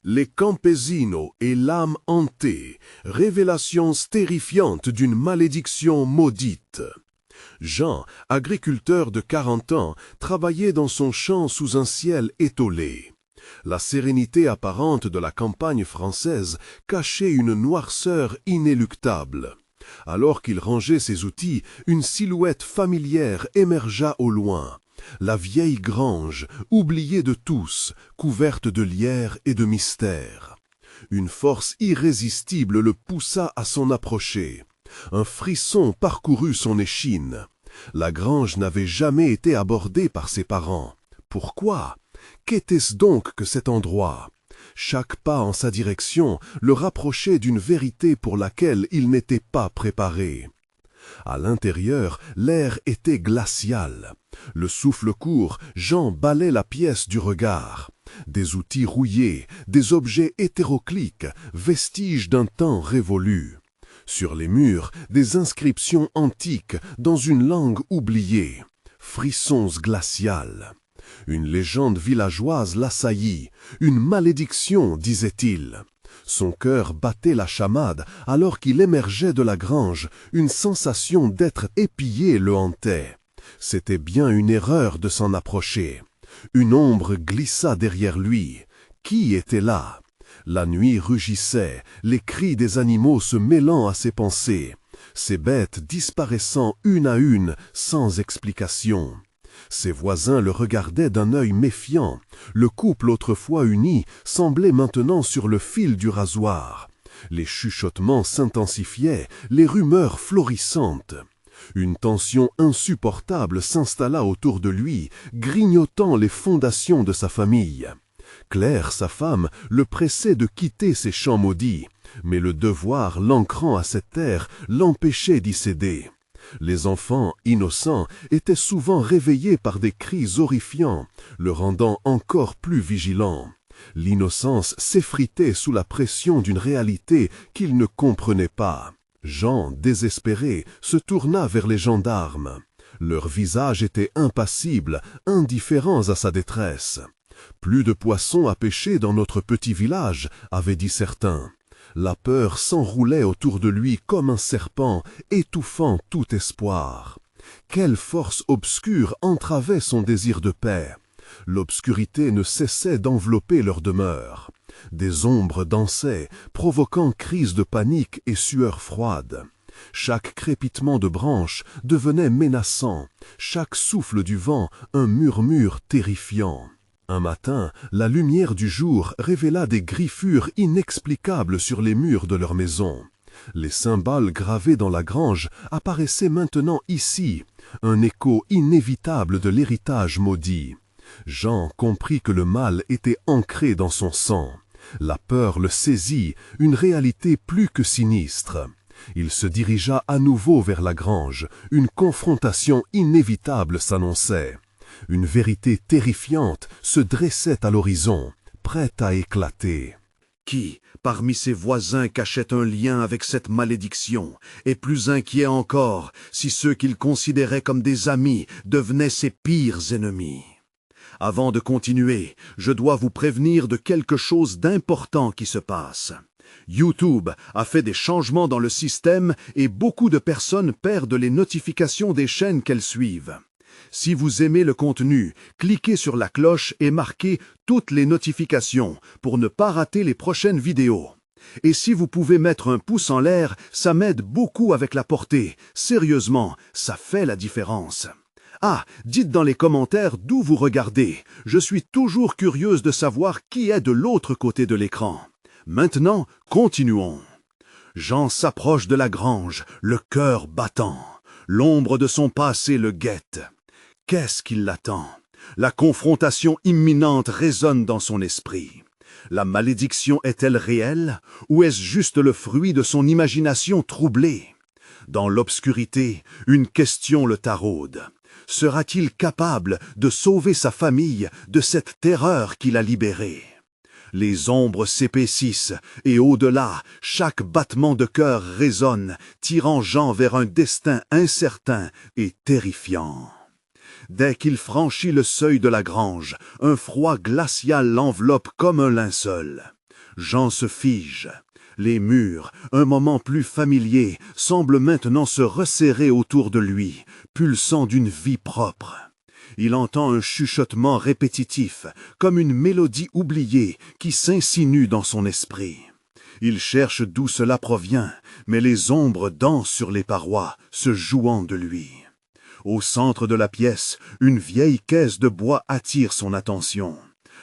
Les campesinos et l'âme hantée, révélations terrifiantes d'une malédiction maudite. Jean, agriculteur de 40 ans, travaillait dans son champ sous un ciel étoilé. La sérénité apparente de la campagne française cachait une noirceur inéluctable. Alors qu'il rangeait ses outils, une silhouette familière émergea au loin. La vieille grange, oubliée de tous, couverte de lierre et de mystère. Une force irrésistible le poussa à s'en approcher. Un frisson parcourut son échine. La grange n'avait jamais été abordée par ses parents. Pourquoi? Qu'était-ce donc que cet endroit? Chaque pas en sa direction le rapprochait d'une vérité pour laquelle il n'était pas préparé. À l'intérieur, l'air était glacial. Le souffle court, Jean balait la pièce du regard. Des outils rouillés, des objets hétéroclites, vestiges d'un temps révolu. Sur les murs, des inscriptions antiques dans une langue oubliée. Frissons glaciales. Une légende villageoise l'assaillit. Une malédiction, disait-il. Son cœur battait la chamade alors qu'il émergeait de la grange. Une sensation d'être épié le hantait. C'était bien une erreur de s'en approcher. Une ombre glissa derrière lui. Qui était là? La nuit rugissait, les cris des animaux se mêlant à ses pensées. Ces bêtes disparaissant une à une, sans explication. Ses voisins le regardaient d'un œil méfiant. Le couple autrefois uni semblait maintenant sur le fil du rasoir. Les chuchotements s'intensifiaient, les rumeurs florissantes. Une tension insupportable s'installa autour de lui, grignotant les fondations de sa famille. Claire, sa femme, le pressait de quitter ces champs maudits, mais le devoir l'ancrant à cette terre l'empêchait d'y céder. Les enfants, innocents, étaient souvent réveillés par des cris horrifiants, le rendant encore plus vigilant. L'innocence s'effritait sous la pression d'une réalité qu'il ne comprenait pas. Jean, désespéré, se tourna vers les gendarmes. Leurs visages étaient impassibles, indifférents à sa détresse. « Plus de poissons à pêcher dans notre petit village », avaient dit certains. La peur s'enroulait autour de lui comme un serpent, étouffant tout espoir. Quelle force obscure entravait son désir de paix? L'obscurité ne cessait d'envelopper leur demeure. Des ombres dansaient, provoquant crises de panique et sueurs froides. Chaque crépitement de branches devenait menaçant, chaque souffle du vent un murmure terrifiant. Un matin, la lumière du jour révéla des griffures inexplicables sur les murs de leur maison. Les symboles gravés dans la grange apparaissaient maintenant ici, un écho inévitable de l'héritage maudit. Jean comprit que le mal était ancré dans son sang. La peur le saisit, une réalité plus que sinistre. Il se dirigea à nouveau vers la grange. Une confrontation inévitable s'annonçait. Une vérité terrifiante se dressait à l'horizon, prête à éclater. Qui, parmi ses voisins, cachait un lien avec cette malédiction, et plus inquiet encore, si ceux qu'il considérait comme des amis devenaient ses pires ennemis? Avant de continuer, je dois vous prévenir de quelque chose d'important qui se passe. YouTube a fait des changements dans le système et beaucoup de personnes perdent les notifications des chaînes qu'elles suivent. Si vous aimez le contenu, cliquez sur la cloche et marquez toutes les notifications pour ne pas rater les prochaines vidéos. Et si vous pouvez mettre un pouce en l'air, ça m'aide beaucoup avec la portée. Sérieusement, ça fait la différence. Ah, dites dans les commentaires d'où vous regardez. Je suis toujours curieuse de savoir qui est de l'autre côté de l'écran. Maintenant, continuons. Jean s'approche de la grange, le cœur battant. L'ombre de son passé le guette. Qu'est-ce qui l'attend? La confrontation imminente résonne dans son esprit. La malédiction est-elle réelle ou est-ce juste le fruit de son imagination troublée? Dans l'obscurité, une question le taraude. Sera-t-il capable de sauver sa famille de cette terreur qui l'a libérée? Les ombres s'épaississent et au-delà, chaque battement de cœur résonne, tirant Jean vers un destin incertain et terrifiant. Dès qu'il franchit le seuil de la grange, un froid glacial l'enveloppe comme un linceul. Jean se fige. Les murs, un moment plus familier, semblent maintenant se resserrer autour de lui, pulsant d'une vie propre. Il entend un chuchotement répétitif, comme une mélodie oubliée qui s'insinue dans son esprit. Il cherche d'où cela provient, mais les ombres dansent sur les parois, se jouant de lui. Au centre de la pièce, une vieille caisse de bois attire son attention.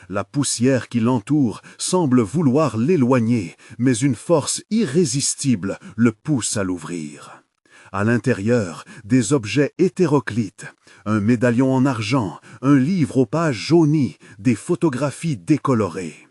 La poussière qui l'entoure semble vouloir l'éloigner, mais une force irrésistible le pousse à l'ouvrir. À l'intérieur, des objets hétéroclites, un médaillon en argent, un livre aux pages jaunies, des photographies décolorées.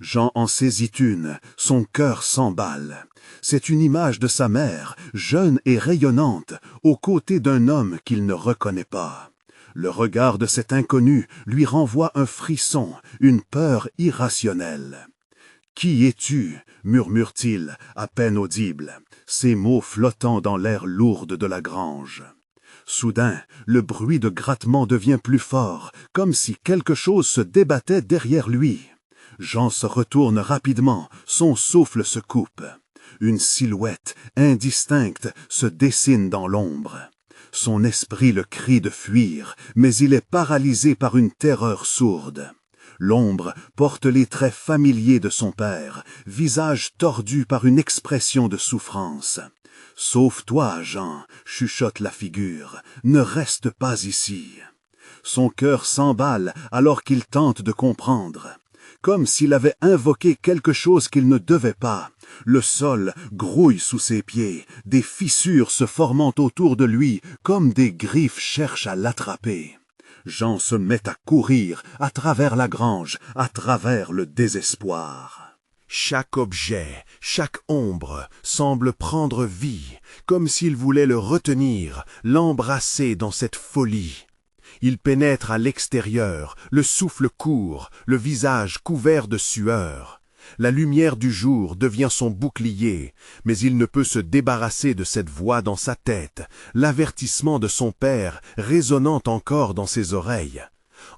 Jean en saisit une, son cœur s'emballe. C'est une image de sa mère, jeune et rayonnante, aux côtés d'un homme qu'il ne reconnaît pas. Le regard de cet inconnu lui renvoie un frisson, une peur irrationnelle. « Qui es-tu » murmure-t-il, à peine audible, ces mots flottant dans l'air lourde de la grange. Soudain, le bruit de grattement devient plus fort, comme si quelque chose se débattait derrière lui. Jean se retourne rapidement, son souffle se coupe. Une silhouette indistincte se dessine dans l'ombre. Son esprit le crie de fuir, mais il est paralysé par une terreur sourde. L'ombre porte les traits familiers de son père, visage tordu par une expression de souffrance. « Sauve-toi, Jean » chuchote la figure, « ne reste pas ici. » Son cœur s'emballe alors qu'il tente de comprendre. Comme s'il avait invoqué quelque chose qu'il ne devait pas. Le sol grouille sous ses pieds, des fissures se formant autour de lui comme des griffes cherchent à l'attraper. Jean se met à courir à travers la grange, à travers le désespoir. Chaque objet, chaque ombre semble prendre vie, comme s'il voulait le retenir, l'embrasser dans cette folie. Il pénètre à l'extérieur, le souffle court, le visage couvert de sueur. La lumière du jour devient son bouclier, mais il ne peut se débarrasser de cette voix dans sa tête, l'avertissement de son père résonnant encore dans ses oreilles.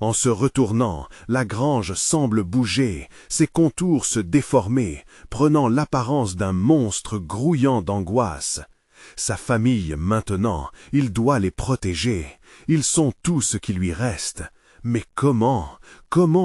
En se retournant, la grange semble bouger, ses contours se déformer, prenant l'apparence d'un monstre grouillant d'angoisse. Sa famille, maintenant, il doit les protéger. Ils sont tout ce qui lui reste. Mais comment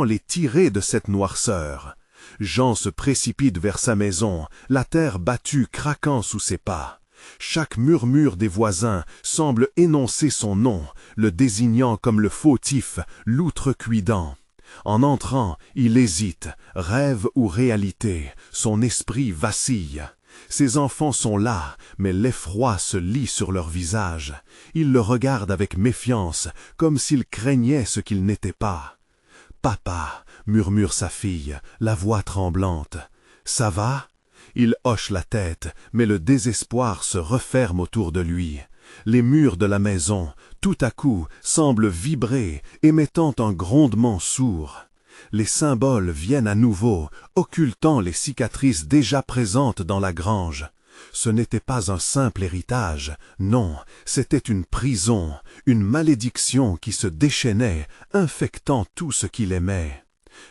les tirer de cette noirceur? Jean se précipite vers sa maison, la terre battue craquant sous ses pas. Chaque murmure des voisins semble énoncer son nom, le désignant comme le fautif, l'outrecuidant. En entrant, il hésite, rêve ou réalité, son esprit vacille. Ses enfants sont là, mais l'effroi se lit sur leur visage. Ils le regardent avec méfiance, comme s'ils craignaient ce qu'ils n'étaient pas. « Papa » murmure sa fille, la voix tremblante. « Ça va ?» Il hoche la tête, mais le désespoir se referme autour de lui. Les murs de la maison, tout à coup, semblent vibrer, émettant un grondement sourd. Les symboles viennent à nouveau, occultant les cicatrices déjà présentes dans la grange. Ce n'était pas un simple héritage, non, c'était une prison, une malédiction qui se déchaînait, infectant tout ce qu'il aimait.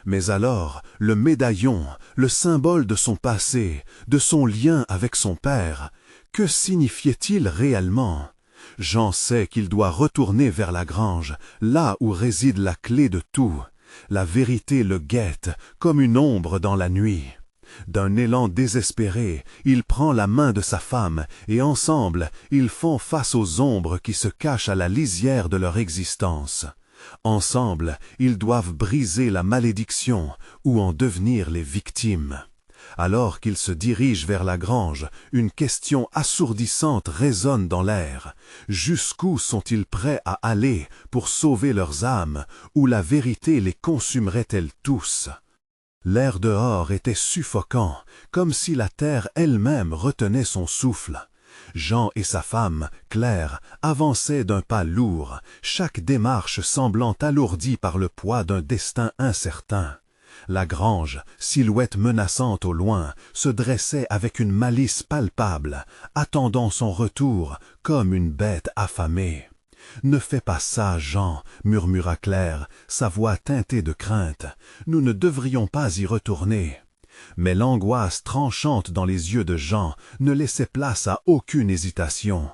Mais alors, le médaillon, le symbole de son passé, de son lien avec son père, que signifiait-il réellement? Jean sait qu'il doit retourner vers la grange, là où réside la clé de tout. La vérité le guette, comme une ombre dans la nuit. D'un élan désespéré, il prend la main de sa femme, et ensemble, ils font face aux ombres qui se cachent à la lisière de leur existence. Ensemble, ils doivent briser la malédiction, ou en devenir les victimes. Alors qu'ils se dirigent vers la grange, une question assourdissante résonne dans l'air. Jusqu'où sont-ils prêts à aller pour sauver leurs âmes, où la vérité les consumerait-elle tous? L'air dehors était suffocant, comme si la terre elle-même retenait son souffle. Jean et sa femme, Claire, avançaient d'un pas lourd, chaque démarche semblant alourdie par le poids d'un destin incertain. La grange, silhouette menaçante au loin, se dressait avec une malice palpable, attendant son retour comme une bête affamée. « Ne fais pas ça, Jean » murmura Claire, sa voix teintée de crainte. « Nous ne devrions pas y retourner. » Mais l'angoisse tranchante dans les yeux de Jean ne laissait place à aucune hésitation.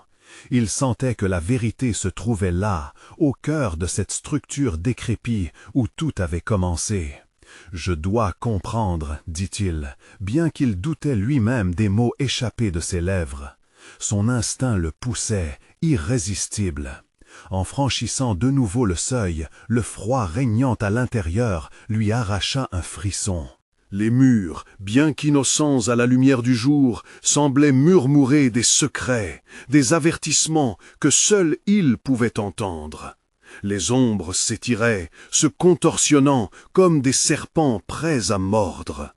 Il sentait que la vérité se trouvait là, au cœur de cette structure décrépite où tout avait commencé. « Je dois comprendre, dit-il, bien qu'il doutait lui-même des mots échappés de ses lèvres. Son instinct le poussait, irrésistible. En franchissant de nouveau le seuil, le froid régnant à l'intérieur lui arracha un frisson. Les murs, bien qu'innocents à la lumière du jour, semblaient murmurer des secrets, des avertissements que seul il pouvait entendre. Les ombres s'étiraient, se contorsionnant comme des serpents prêts à mordre.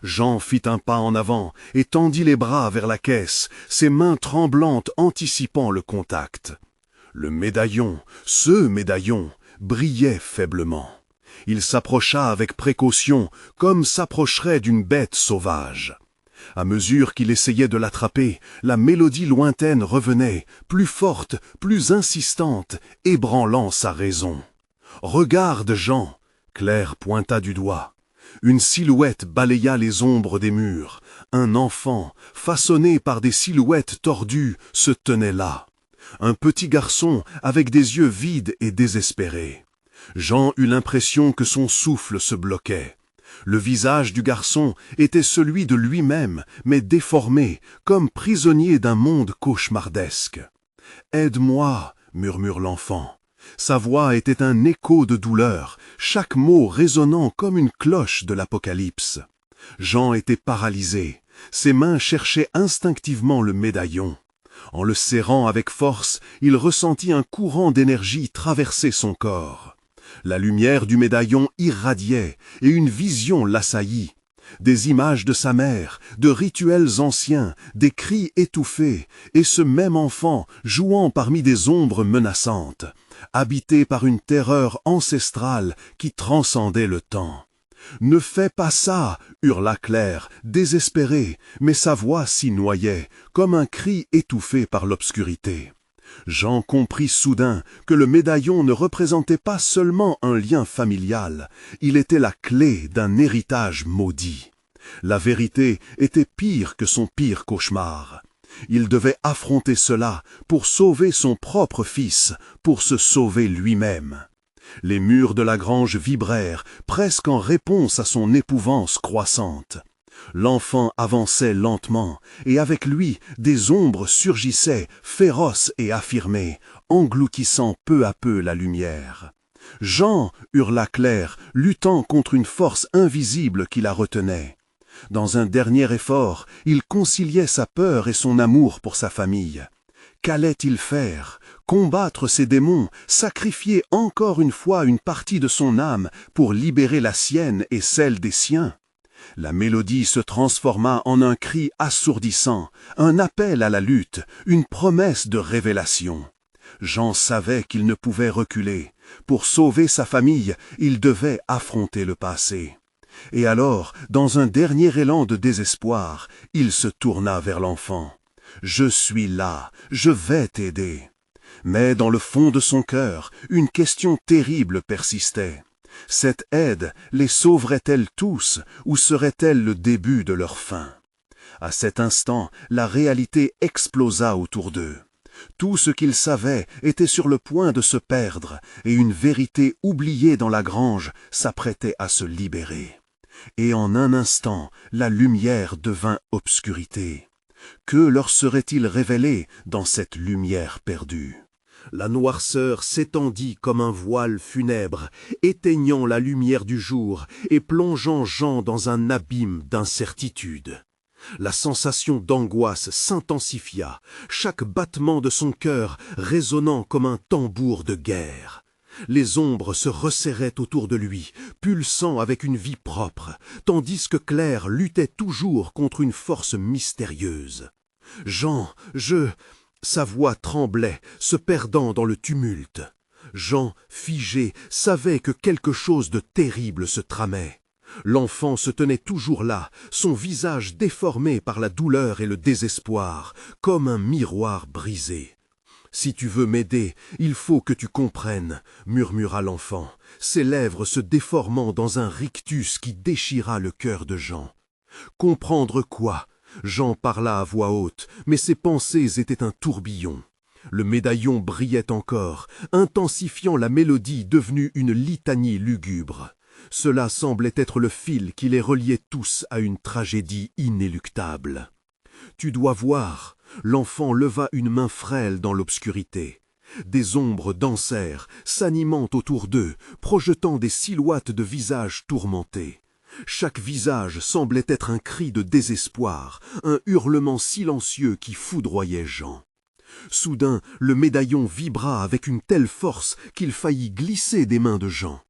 Jean fit un pas en avant et tendit les bras vers la caisse, ses mains tremblantes anticipant le contact. Le médaillon, ce médaillon, brillait faiblement. Il s'approcha avec précaution, comme s'approcherait d'une bête sauvage. À mesure qu'il essayait de l'attraper, la mélodie lointaine revenait, plus forte, plus insistante, ébranlant sa raison. « Regarde, Jean !» Claire pointa du doigt. Une silhouette balaya les ombres des murs. Un enfant, façonné par des silhouettes tordues, se tenait là. Un petit garçon avec des yeux vides et désespérés. Jean eut l'impression que son souffle se bloquait. Le visage du garçon était celui de lui-même, mais déformé, comme prisonnier d'un monde cauchemardesque. « Aide-moi » murmure l'enfant. Sa voix était un écho de douleur, chaque mot résonnant comme une cloche de l'Apocalypse. Jean était paralysé. Ses mains cherchaient instinctivement le médaillon. En le serrant avec force, il ressentit un courant d'énergie traverser son corps. La lumière du médaillon irradiait et une vision l'assaillit. Des images de sa mère, de rituels anciens, des cris étouffés, et ce même enfant jouant parmi des ombres menaçantes, habité par une terreur ancestrale qui transcendait le temps. « Ne fais pas ça !» hurla Claire, désespérée, mais sa voix s'y noyait, comme un cri étouffé par l'obscurité. Jean comprit soudain que le médaillon ne représentait pas seulement un lien familial, il était la clé d'un héritage maudit. La vérité était pire que son pire cauchemar. Il devait affronter cela pour sauver son propre fils, pour se sauver lui-même. Les murs de la grange vibrèrent, presque en réponse à son épouvance croissante. L'enfant avançait lentement, et avec lui, des ombres surgissaient, féroces et affirmées, engloutissant peu à peu la lumière. « Jean !» hurla Claire, luttant contre une force invisible qui la retenait. Dans un dernier effort, il conciliait sa peur et son amour pour sa famille. Qu'allait-il faire? Combattre ses démons, sacrifier encore une fois une partie de son âme pour libérer la sienne et celle des siens? La mélodie se transforma en un cri assourdissant, un appel à la lutte, une promesse de révélation. Jean savait qu'il ne pouvait reculer. Pour sauver sa famille, il devait affronter le passé. Et alors, dans un dernier élan de désespoir, il se tourna vers l'enfant. « Je suis là, je vais t'aider. » Mais dans le fond de son cœur, une question terrible persistait. Cette aide les sauverait-elle tous ou serait-elle le début de leur fin? À cet instant, la réalité explosa autour d'eux. Tout ce qu'ils savaient était sur le point de se perdre et une vérité oubliée dans la grange s'apprêtait à se libérer. Et en un instant, la lumière devint obscurité. Que leur serait-il révélé dans cette lumière perdue? La noirceur s'étendit comme un voile funèbre, éteignant la lumière du jour et plongeant Jean dans un abîme d'incertitude. La sensation d'angoisse s'intensifia, chaque battement de son cœur résonnant comme un tambour de guerre. Les ombres se resserraient autour de lui, pulsant avec une vie propre, tandis que Claire luttait toujours contre une force mystérieuse. « Jean, Sa voix tremblait, se perdant dans le tumulte. Jean, figé, savait que quelque chose de terrible se tramait. L'enfant se tenait toujours là, son visage déformé par la douleur et le désespoir, comme un miroir brisé. « Si tu veux m'aider, il faut que tu comprennes, » murmura l'enfant, ses lèvres se déformant dans un rictus qui déchira le cœur de Jean. Comprendre quoi? Jean parla à voix haute, mais ses pensées étaient un tourbillon. Le médaillon brillait encore, intensifiant la mélodie devenue une litanie lugubre. Cela semblait être le fil qui les reliait tous à une tragédie inéluctable. « Tu dois voir !» L'enfant leva une main frêle dans l'obscurité. Des ombres dansèrent, s'animant autour d'eux, projetant des silhouettes de visages tourmentés. Chaque visage semblait être un cri de désespoir, un hurlement silencieux qui foudroyait Jean. Soudain, le médaillon vibra avec une telle force qu'il faillit glisser des mains de Jean.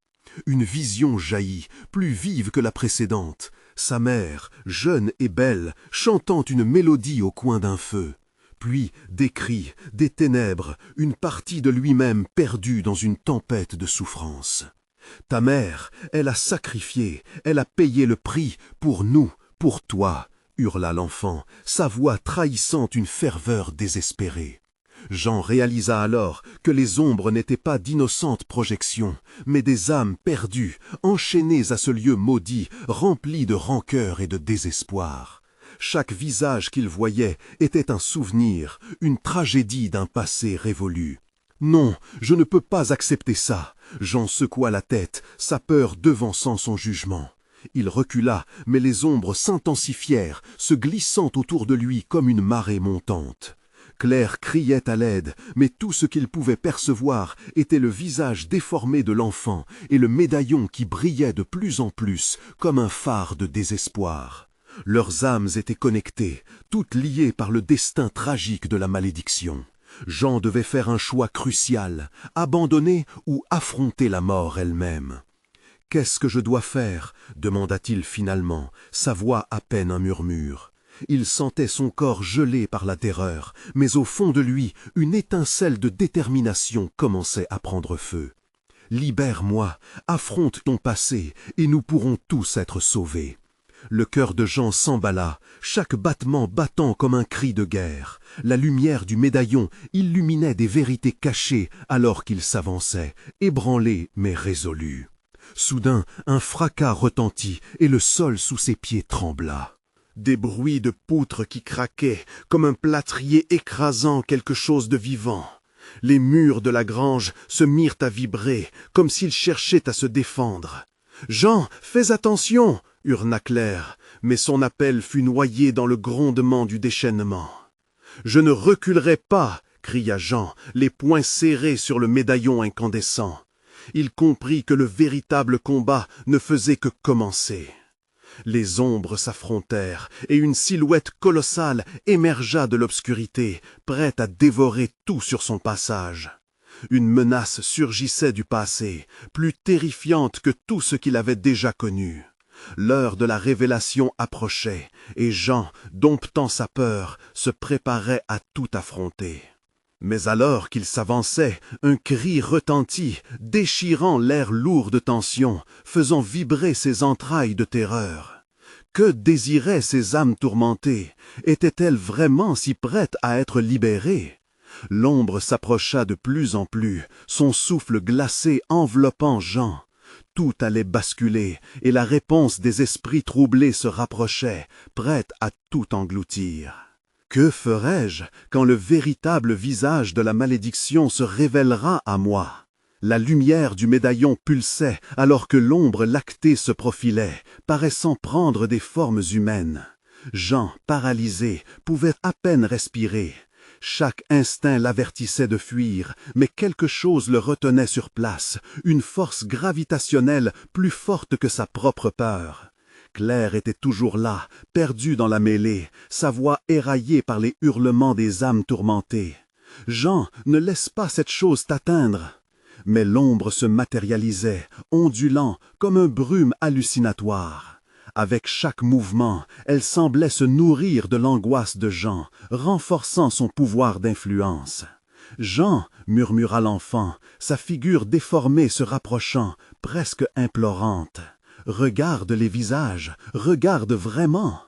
Une vision jaillit, plus vive que la précédente. Sa mère, jeune et belle, chantant une mélodie au coin d'un feu. Puis des cris, des ténèbres, une partie de lui-même perdue dans une tempête de souffrance. Ta mère, elle a sacrifié, elle a payé le prix pour nous, pour toi, hurla l'enfant, sa voix trahissant une ferveur désespérée. Jean réalisa alors que les ombres n'étaient pas d'innocentes projections, mais des âmes perdues, enchaînées à ce lieu maudit, rempli de rancœur et de désespoir. Chaque visage qu'il voyait était un souvenir, une tragédie d'un passé révolu. Non, je ne peux pas accepter ça. Jean secoua la tête, sa peur devançant son jugement. Il recula, mais les ombres s'intensifièrent, se glissant autour de lui comme une marée montante. Claire criait à l'aide, mais tout ce qu'il pouvait percevoir était le visage déformé de l'enfant et le médaillon qui brillait de plus en plus comme un phare de désespoir. Leurs âmes étaient connectées, toutes liées par le destin tragique de la malédiction. Jean devait faire un choix crucial, abandonner ou affronter la mort elle-même. « Qu'est-ce que je dois faire ?» demanda-t-il finalement, sa voix à peine un murmure. Il sentait son corps gelé par la terreur, mais au fond de lui, une étincelle de détermination commençait à prendre feu. « Libère-moi, affronte ton passé, et nous pourrons tous être sauvés. » Le cœur de Jean s'emballa, chaque battement battant comme un cri de guerre. La lumière du médaillon illuminait des vérités cachées alors qu'il s'avançait, ébranlé mais résolu. Soudain, un fracas retentit et le sol sous ses pieds trembla. Des bruits de poutres qui craquaient, comme un plâtrier écrasant quelque chose de vivant. Les murs de la grange se mirent à vibrer, comme s'ils cherchaient à se défendre. « Jean, fais attention !» hurla Claire, mais son appel fut noyé dans le grondement du déchaînement. « Je ne reculerai pas !» cria Jean, les poings serrés sur le médaillon incandescent. Il comprit que le véritable combat ne faisait que commencer. Les ombres s'affrontèrent, et une silhouette colossale émergea de l'obscurité, prête à dévorer tout sur son passage. Une menace surgissait du passé, plus terrifiante que tout ce qu'il avait déjà connu. L'heure de la révélation approchait, et Jean, domptant sa peur, se préparait à tout affronter. Mais alors qu'il s'avançait, un cri retentit, déchirant l'air lourd de tension, faisant vibrer ses entrailles de terreur. Que désiraient ces âmes tourmentées? Étaient-elles vraiment si prêtes à être libérées? L'ombre s'approcha de plus en plus, son souffle glacé enveloppant Jean. Tout allait basculer, et la réponse des esprits troublés se rapprochait, prête à tout engloutir. Que ferai-je quand le véritable visage de la malédiction se révélera à moi? La lumière du médaillon pulsait alors que l'ombre lactée se profilait, paraissant prendre des formes humaines. Jean, paralysé, pouvait à peine respirer. Chaque instinct l'avertissait de fuir, mais quelque chose le retenait sur place, une force gravitationnelle plus forte que sa propre peur. Claire était toujours là, perdue dans la mêlée, sa voix éraillée par les hurlements des âmes tourmentées. « Jean, ne laisse pas cette chose t'atteindre !» Mais l'ombre se matérialisait, ondulant comme un brume hallucinatoire. Avec chaque mouvement, elle semblait se nourrir de l'angoisse de Jean, renforçant son pouvoir d'influence. « Jean !» murmura l'enfant, sa figure déformée se rapprochant, presque implorante. « Regarde les visages, regarde vraiment !»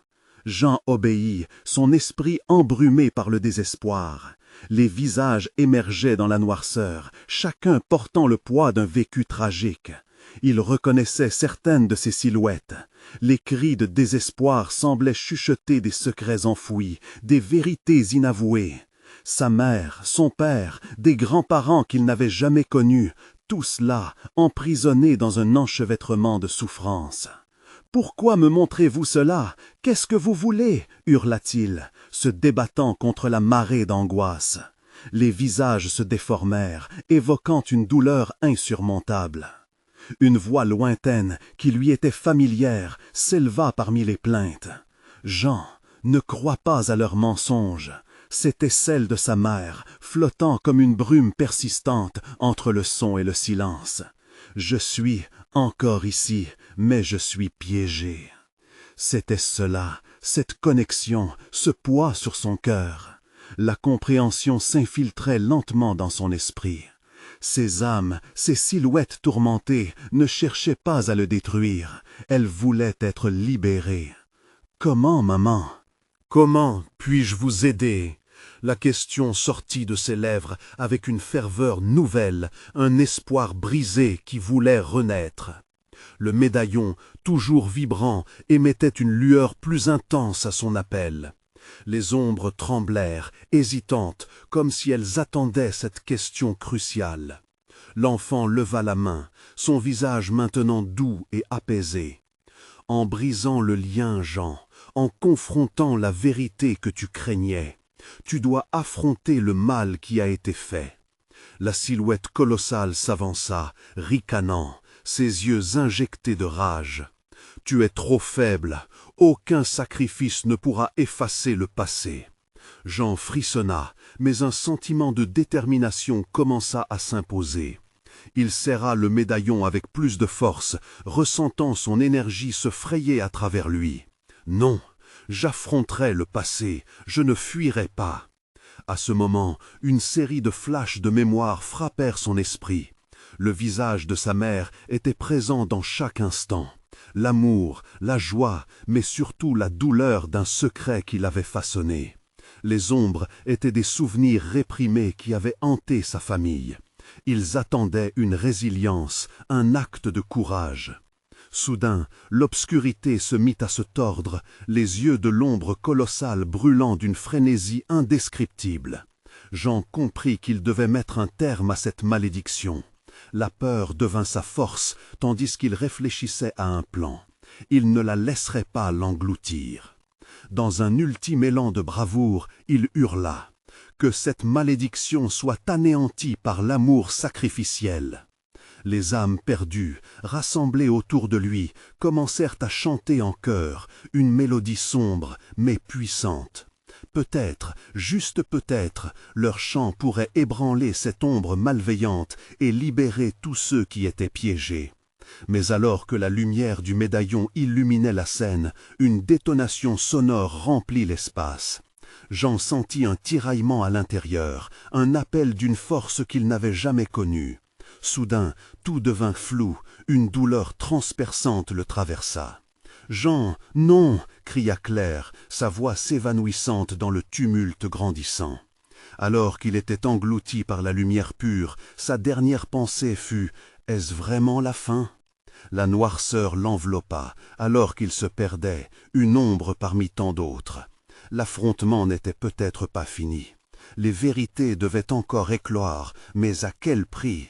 Jean obéit, son esprit embrumé par le désespoir. Les visages émergeaient dans la noirceur, chacun portant le poids d'un vécu tragique. Il reconnaissait certaines de ces silhouettes. Les cris de désespoir semblaient chuchoter des secrets enfouis, des vérités inavouées. Sa mère, son père, des grands-parents qu'il n'avait jamais connus, tous là, emprisonnés dans un enchevêtrement de souffrances. « Pourquoi me montrez-vous cela? Qu'est-ce que vous voulez » hurla-t-il, se débattant contre la marée d'angoisse. Les visages se déformèrent, évoquant une douleur insurmontable. Une voix lointaine, qui lui était familière, s'éleva parmi les plaintes. « Jean, ne crois pas à leurs mensonges. » C'était celle de sa mère, flottant comme une brume persistante entre le son et le silence. « Je suis encore ici, mais je suis piégé. » C'était cela, cette connexion, ce poids sur son cœur. La compréhension s'infiltrait lentement dans son esprit. Ces âmes, ces silhouettes tourmentées ne cherchaient pas à le détruire. Elles voulaient être libérées. « Comment, maman? Comment puis-je vous aider ?» La question sortit de ses lèvres avec une ferveur nouvelle, un espoir brisé qui voulait renaître. Le médaillon, toujours vibrant, émettait une lueur plus intense à son appel. Les ombres tremblèrent, hésitantes, comme si elles attendaient cette question cruciale. L'enfant leva la main, son visage maintenant doux et apaisé. « En brisant le lien, Jean, en confrontant la vérité que tu craignais, tu dois affronter le mal qui a été fait. » La silhouette colossale s'avança, ricanant, ses yeux injectés de rage. « Tu es trop faible, aucun sacrifice ne pourra effacer le passé. » Jean frissonna, mais un sentiment de détermination commença à s'imposer. Il serra le médaillon avec plus de force, ressentant son énergie se frayer à travers lui. « Non, j'affronterai le passé, je ne fuirai pas. » À ce moment, une série de flashs de mémoire frappèrent son esprit. Le visage de sa mère était présent dans chaque instant. L'amour, la joie, mais surtout la douleur d'un secret qu'il avait façonné. Les ombres étaient des souvenirs réprimés qui avaient hanté sa famille. Ils attendaient une résilience, un acte de courage. Soudain, l'obscurité se mit à se tordre, les yeux de l'ombre colossale brûlant d'une frénésie indescriptible. Jean comprit qu'il devait mettre un terme à cette malédiction. La peur devint sa force, tandis qu'il réfléchissait à un plan. Il ne la laisserait pas l'engloutir. Dans un ultime élan de bravoure, il hurla « Que cette malédiction soit anéantie par l'amour sacrificiel !» Les âmes perdues, rassemblées autour de lui, commencèrent à chanter en chœur, une mélodie sombre mais puissante. Peut-être, juste peut-être, leur chant pourrait ébranler cette ombre malveillante et libérer tous ceux qui étaient piégés. Mais alors que la lumière du médaillon illuminait la scène, une détonation sonore remplit l'espace. Jean sentit un tiraillement à l'intérieur, un appel d'une force qu'il n'avait jamais connue. Soudain, tout devint flou, une douleur transperçante le traversa. « Jean, non !» cria Claire, sa voix s'évanouissante dans le tumulte grandissant. Alors qu'il était englouti par la lumière pure, sa dernière pensée fut « Est-ce vraiment la fin ?» La noirceur l'enveloppa, alors qu'il se perdait, une ombre parmi tant d'autres. L'affrontement n'était peut-être pas fini. Les vérités devaient encore éclore, mais à quel prix?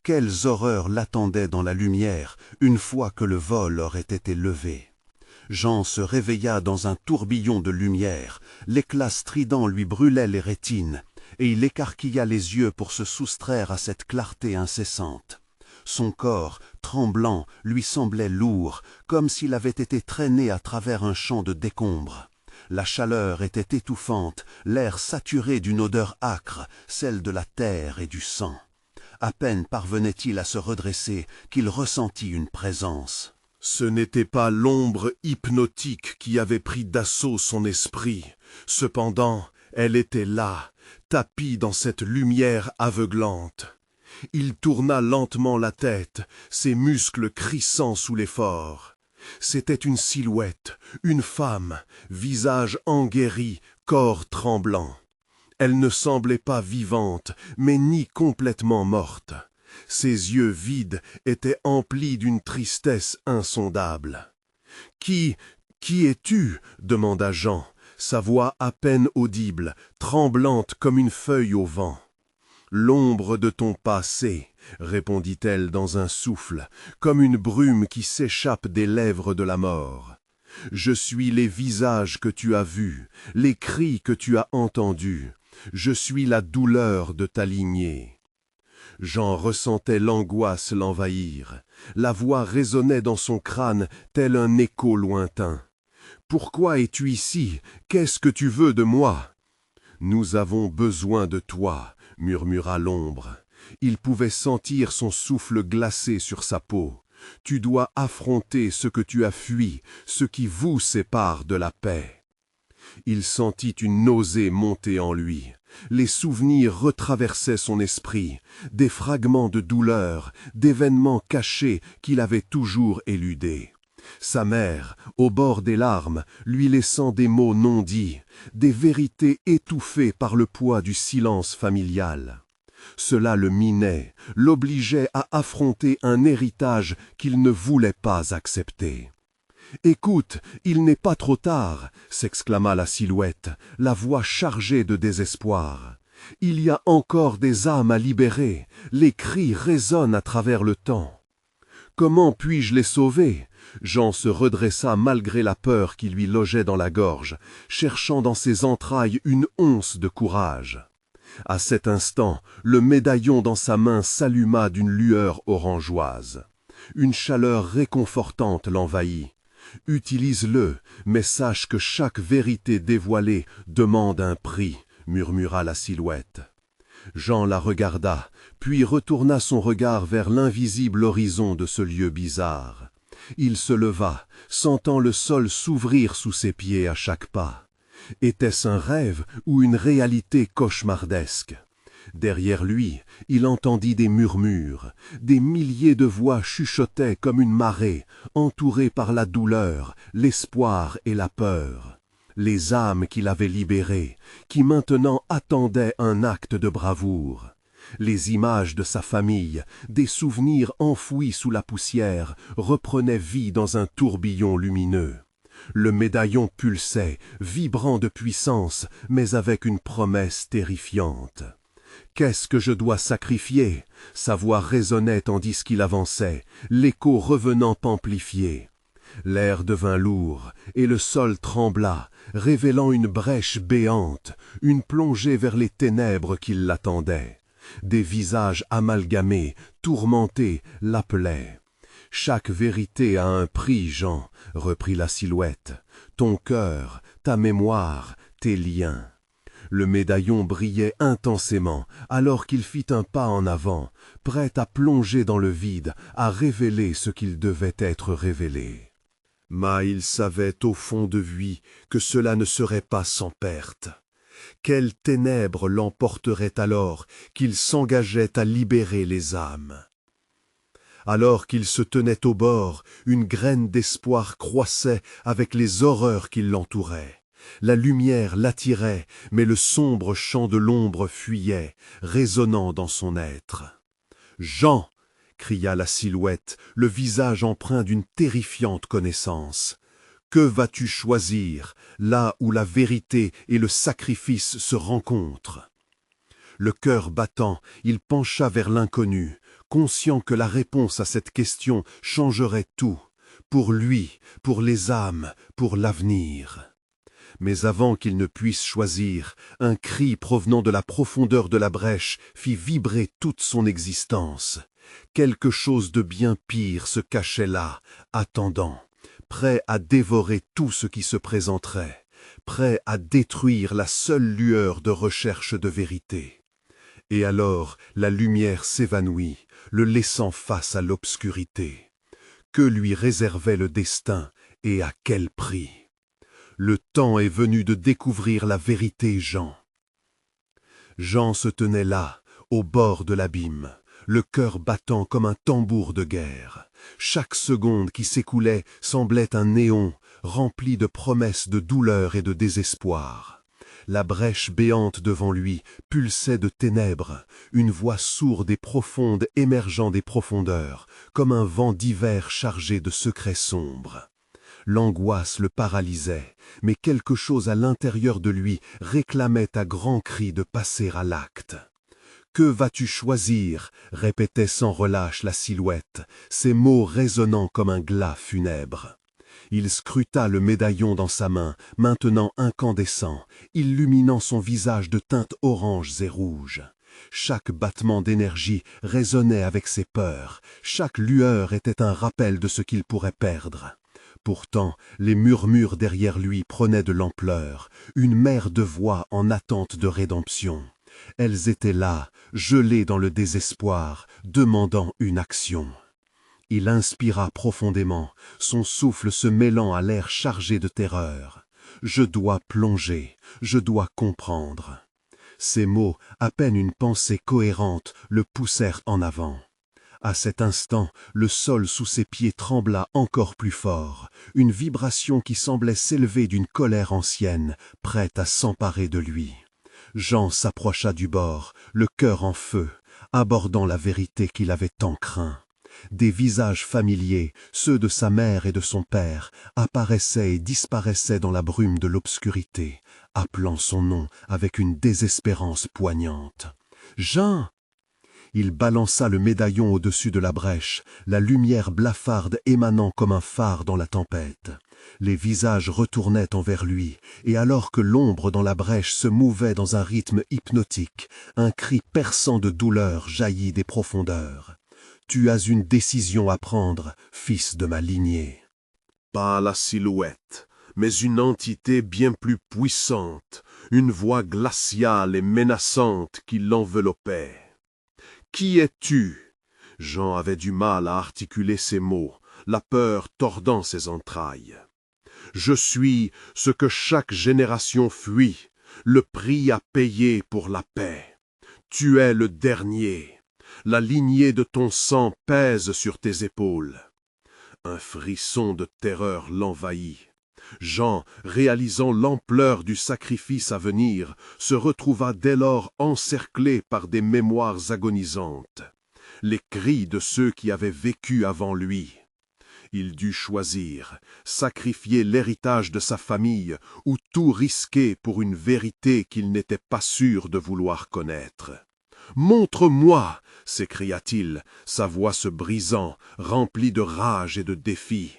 Quelles horreurs l'attendaient dans la lumière, une fois que le vol aurait été levé? Jean se réveilla dans un tourbillon de lumière, l'éclat strident lui brûlait les rétines, et il écarquilla les yeux pour se soustraire à cette clarté incessante. Son corps, tremblant, lui semblait lourd, comme s'il avait été traîné à travers un champ de décombres. La chaleur était étouffante, l'air saturé d'une odeur âcre, celle de la terre et du sang. À peine parvenait-il à se redresser qu'il ressentit une présence. Ce n'était pas l'ombre hypnotique qui avait pris d'assaut son esprit. Cependant, elle était là, tapie dans cette lumière aveuglante. Il tourna lentement la tête, ses muscles crissant sous l'effort. C'était une silhouette, une femme, visage enguerri, corps tremblant. Elle ne semblait pas vivante, mais ni complètement morte. Ses yeux vides étaient emplis d'une tristesse insondable. « Qui es-tu » demanda Jean, sa voix à peine audible, tremblante comme une feuille au vent. « L'ombre de ton passé » répondit-elle dans un souffle, comme une brume qui s'échappe des lèvres de la mort. « Je suis les visages que tu as vus, les cris que tu as entendus. Je suis la douleur de ta lignée. » Jean ressentait l'angoisse l'envahir. La voix résonnait dans son crâne tel un écho lointain. « Pourquoi es-tu ici? Qu'est-ce que tu veux de moi ?»« Nous avons besoin de toi, » murmura l'ombre. Il pouvait sentir son souffle glacé sur sa peau. « Tu dois affronter ce que tu as fui, ce qui vous sépare de la paix. » Il sentit une nausée monter en lui. Les souvenirs retraversaient son esprit, des fragments de douleur, d'événements cachés qu'il avait toujours éludés. Sa mère, au bord des larmes, lui laissant des mots non dits, des vérités étouffées par le poids du silence familial. Cela le minait, l'obligeait à affronter un héritage qu'il ne voulait pas accepter. « Écoute, il n'est pas trop tard !» s'exclama la silhouette, la voix chargée de désespoir. « Il y a encore des âmes à libérer, les cris résonnent à travers le temps. » « Comment puis-je les sauver ?» Jean se redressa malgré la peur qui lui logeait dans la gorge, cherchant dans ses entrailles une once de courage. À cet instant, le médaillon dans sa main s'alluma d'une lueur orangeoise. Une chaleur réconfortante l'envahit. « Utilise-le, mais sache que chaque vérité dévoilée demande un prix, » murmura la silhouette. Jean la regarda, puis retourna son regard vers l'invisible horizon de ce lieu bizarre. Il se leva, sentant le sol s'ouvrir sous ses pieds à chaque pas. Était-ce un rêve ou une réalité cauchemardesque? Derrière lui, il entendit des murmures. Des milliers de voix chuchotaient comme une marée, entourées par la douleur, l'espoir et la peur. Les âmes qu'il avait libérées, qui maintenant attendaient un acte de bravoure. Les images de sa famille, des souvenirs enfouis sous la poussière, reprenaient vie dans un tourbillon lumineux. Le médaillon pulsait, vibrant de puissance, mais avec une promesse terrifiante. « Qu'est-ce que je dois sacrifier ?» Sa voix résonnait tandis qu'il avançait, l'écho revenant amplifié. L'air devint lourd, et le sol trembla, révélant une brèche béante, une plongée vers les ténèbres qui l'attendaient. Des visages amalgamés, tourmentés, l'appelaient. « Chaque vérité a un prix, Jean, » reprit la silhouette. « Ton cœur, ta mémoire, tes liens. » Le médaillon brillait intensément, alors qu'il fit un pas en avant, prêt à plonger dans le vide, à révéler ce qu'il devait être révélé. Mais il savait au fond de lui que cela ne serait pas sans perte. Quelles ténèbres l'emporteraient alors qu'il s'engageait à libérer les âmes. Alors qu'il se tenait au bord, une graine d'espoir croissait avec les horreurs qui l'entouraient. La lumière l'attirait, mais le sombre chant de l'ombre fuyait, résonnant dans son être. « Jean !» cria la silhouette, le visage empreint d'une terrifiante connaissance. « Que vas-tu choisir, là où la vérité et le sacrifice se rencontrent ?» Le cœur battant, il pencha vers l'inconnu, conscient que la réponse à cette question changerait tout, pour lui, pour les âmes, pour l'avenir. Mais avant qu'il ne puisse choisir, un cri provenant de la profondeur de la brèche fit vibrer toute son existence. Quelque chose de bien pire se cachait là, attendant, prêt à dévorer tout ce qui se présenterait, prêt à détruire la seule lueur de recherche de vérité. Et alors la lumière s'évanouit, le laissant face à l'obscurité. Que lui réservait le destin et à quel prix? Le temps est venu de découvrir la vérité, Jean. Jean se tenait là, au bord de l'abîme, le cœur battant comme un tambour de guerre. Chaque seconde qui s'écoulait semblait un néon, rempli de promesses de douleur et de désespoir. La brèche béante devant lui pulsait de ténèbres, une voix sourde et profonde émergeant des profondeurs, comme un vent d'hiver chargé de secrets sombres. L'angoisse le paralysait, mais quelque chose à l'intérieur de lui réclamait à grands cris de passer à l'acte. « Que vas-tu choisir » répétait sans relâche la silhouette, ces mots résonnant comme un glas funèbre. Il scruta le médaillon dans sa main, maintenant incandescent, illuminant son visage de teintes oranges et rouges. Chaque battement d'énergie résonnait avec ses peurs, chaque lueur était un rappel de ce qu'il pourrait perdre. Pourtant, les murmures derrière lui prenaient de l'ampleur, une mer de voix en attente de rédemption. Elles étaient là, gelées dans le désespoir, demandant une action. Il inspira profondément, son souffle se mêlant à l'air chargé de terreur. « Je dois plonger, je dois comprendre. » Ces mots, à peine une pensée cohérente, le poussèrent en avant. À cet instant, le sol sous ses pieds trembla encore plus fort, une vibration qui semblait s'élever d'une colère ancienne, prête à s'emparer de lui. Jean s'approcha du bord, le cœur en feu, abordant la vérité qu'il avait tant craint. Des visages familiers, ceux de sa mère et de son père, apparaissaient et disparaissaient dans la brume de l'obscurité, appelant son nom avec une désespérance poignante. « Jean !» Il balança le médaillon au-dessus de la brèche, la lumière blafarde émanant comme un phare dans la tempête. Les visages retournaient envers lui, et alors que l'ombre dans la brèche se mouvait dans un rythme hypnotique, un cri perçant de douleur jaillit des profondeurs. « Tu as une décision à prendre, fils de ma lignée. » Pas la silhouette, mais une entité bien plus puissante, une voix glaciale et menaçante qui l'enveloppait. « Qui es-tu » Jean avait du mal à articuler ses mots, la peur tordant ses entrailles. « Je suis ce que chaque génération fuit, le prix à payer pour la paix. Tu es le dernier. La lignée de ton sang pèse sur tes épaules. » Un frisson de terreur l'envahit. Jean, réalisant l'ampleur du sacrifice à venir, se retrouva dès lors encerclé par des mémoires agonisantes, les cris de ceux qui avaient vécu avant lui. Il dut choisir, sacrifier l'héritage de sa famille ou tout risquer pour une vérité qu'il n'était pas sûr de vouloir connaître. « Montre-moi » s'écria-t-il, sa voix se brisant, remplie de rage et de défi.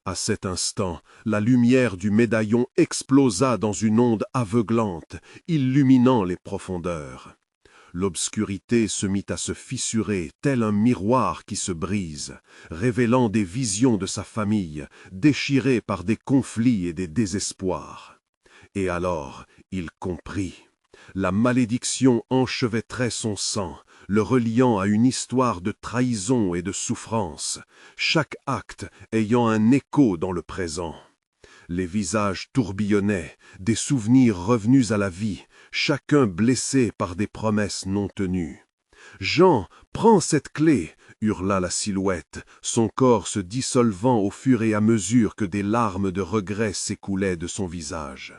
À cet instant, la lumière du médaillon explosa dans une onde aveuglante, illuminant les profondeurs. L'obscurité se mit à se fissurer, tel un miroir qui se brise, révélant des visions de sa famille, déchirées par des conflits et des désespoirs. Et alors, il comprit. La malédiction enchevêtrait son sang, le reliant à une histoire de trahison et de souffrance, chaque acte ayant un écho dans le présent. Les visages tourbillonnaient, des souvenirs revenus à la vie, chacun blessé par des promesses non tenues. « Jean, prends cette clé !» hurla la silhouette, son corps se dissolvant au fur et à mesure que des larmes de regret s'écoulaient de son visage.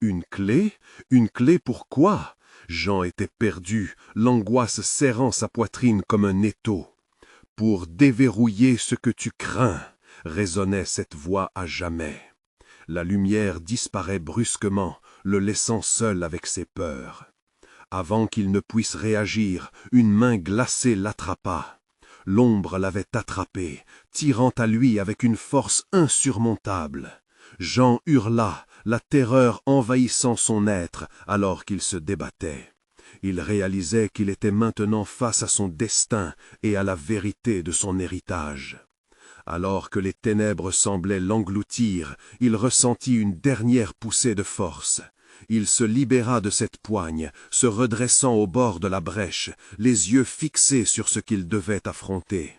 Une clé? Une clé pourquoi? Jean était perdu, l'angoisse serrant sa poitrine comme un étau. « Pour déverrouiller ce que tu crains » résonnait cette voix à jamais. La lumière disparaît brusquement, le laissant seul avec ses peurs. Avant qu'il ne puisse réagir, une main glacée l'attrapa. L'ombre l'avait attrapé, tirant à lui avec une force insurmontable. Jean hurla, la terreur envahissant son être alors qu'il se débattait. Il réalisait qu'il était maintenant face à son destin et à la vérité de son héritage. Alors que les ténèbres semblaient l'engloutir, il ressentit une dernière poussée de force. Il se libéra de cette poigne, se redressant au bord de la brèche, les yeux fixés sur ce qu'il devait affronter.